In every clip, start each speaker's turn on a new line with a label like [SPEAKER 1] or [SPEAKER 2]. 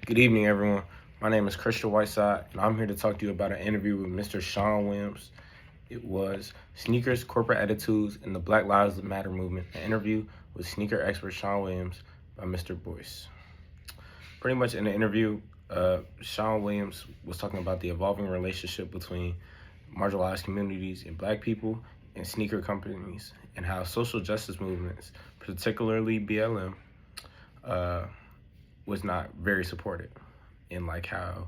[SPEAKER 1] Good evening, everyone. My name is Christian Whiteside, and I'm here to talk to you about an interview with Mr. Sean Williams. It was Sneakers, Corporate Attitudes, and the Black Lives Matter Movement, an interview with sneaker expert Sean Williams by Mr. Boyce. Pretty much in the interview, Sean Williams was talking about the evolving relationship between marginalized communities and black people and sneaker companies, and how social justice movements, particularly BLM, uh, was not very supported, and like how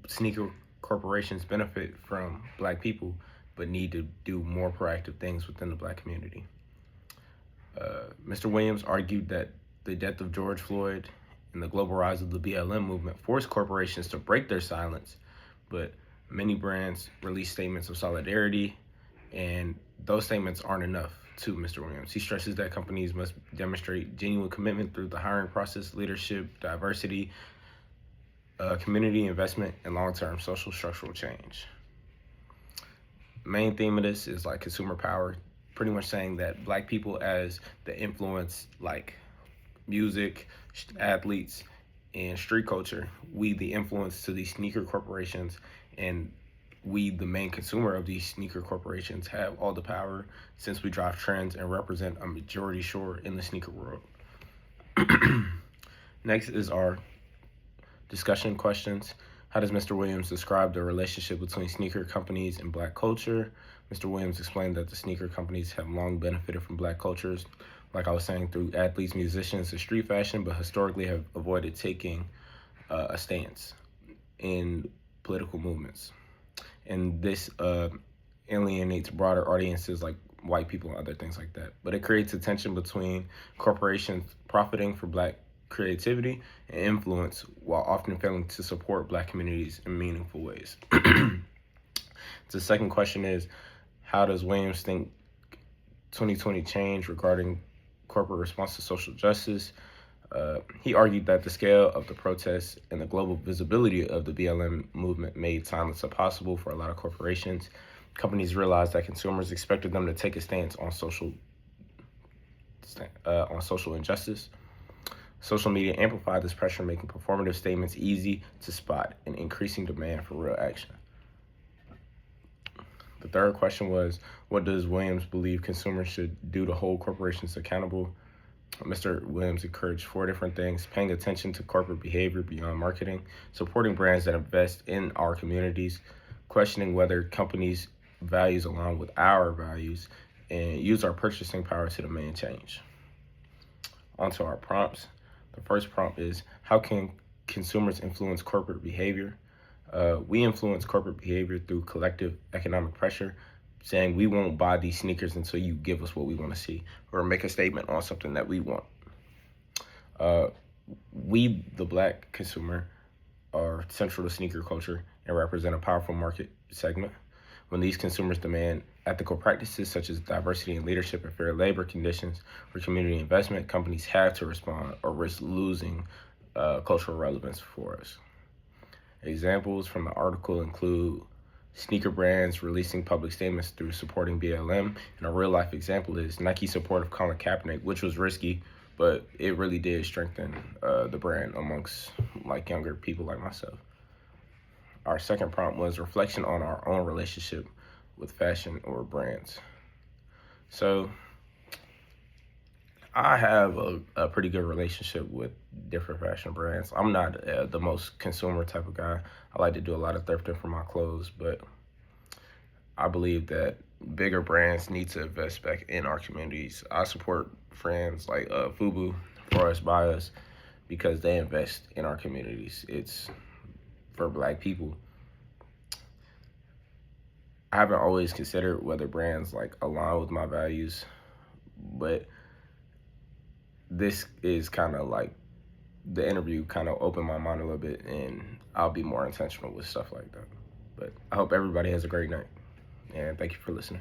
[SPEAKER 1] sneaker corporations benefit from black people but need to do more proactive things within the black community. Mr. Williams argued that the death of George Floyd and the global rise of the BLM movement forced corporations to break their silence, but many brands release statements of solidarity, and those statements aren't enough to Mr. Williams. He stresses that companies must demonstrate genuine commitment through the hiring process, leadership, diversity, community investment, and long-term social structural change. Main theme of this is like consumer power, pretty much saying that black people as the influence, like music, athletes, and street culture, we the influence to these sneaker corporations, and we the main consumer of these sneaker corporations have all the power since we drive trends and represent a majority share in the sneaker world. Next is our discussion questions. How does Mr. Williams describe the relationship between sneaker companies and black culture? Mr. Williams explained that the sneaker companies have long benefited from black cultures, like I was saying, through athletes, musicians, and street fashion, but historically have avoided taking a stance in political movements. And this alienates broader audiences like white people and other things like that. But it creates a tension between corporations profiting for black creativity and influence while often failing to support black communities in meaningful ways. The second question is, how does Williams think 2020 changed regarding corporate response to social justice? He argued that the scale of the protests and the global visibility of the BLM movement made silence impossible for a lot of corporations. Companies realized that consumers expected them to take a stance on social injustice. Social media amplified this pressure, making performative statements easy to spot and increasing demand for real action. The third question was, what does Williams believe consumers should do to hold corporations accountable? Mr. Williams encouraged 4 different things: paying attention to corporate behavior beyond marketing, supporting brands that invest in our communities, questioning whether companies' values align with our values, and use our purchasing power to demand change. On to our prompts. The first prompt is, how can consumers influence corporate behavior? We influence corporate behavior through collective economic pressure, saying we won't buy these sneakers until you give us what we want to see, or make a statement on something that we want. We, the black consumer, are central to sneaker culture and represent a powerful market segment. When these consumers demand ethical practices such as diversity and leadership and fair labor conditions for community investment, companies have to respond or risk losing cultural relevance for us. Examples from the article include sneaker brands releasing public statements through supporting BLM, and a real-life example is Nike's support of Colin Kaepernick, which was risky, but it really did strengthen the brand amongst like younger people like myself. Our second prompt was reflection on our own relationship with fashion or brands. So I have a pretty good relationship with different fashion brands. I'm not the most consumer type of guy. I like to do a lot of thrifting for my clothes, but I believe that bigger brands need to invest back in our communities. I support friends like Fubu, For Us, By Us, because they invest in our communities. It's for black people. I haven't always considered whether brands like align with my values, but this is kind of like the interview kind of opened my mind a little bit, and I'll be more intentional with stuff like that. But I hope everybody has a great night, and thank you for listening.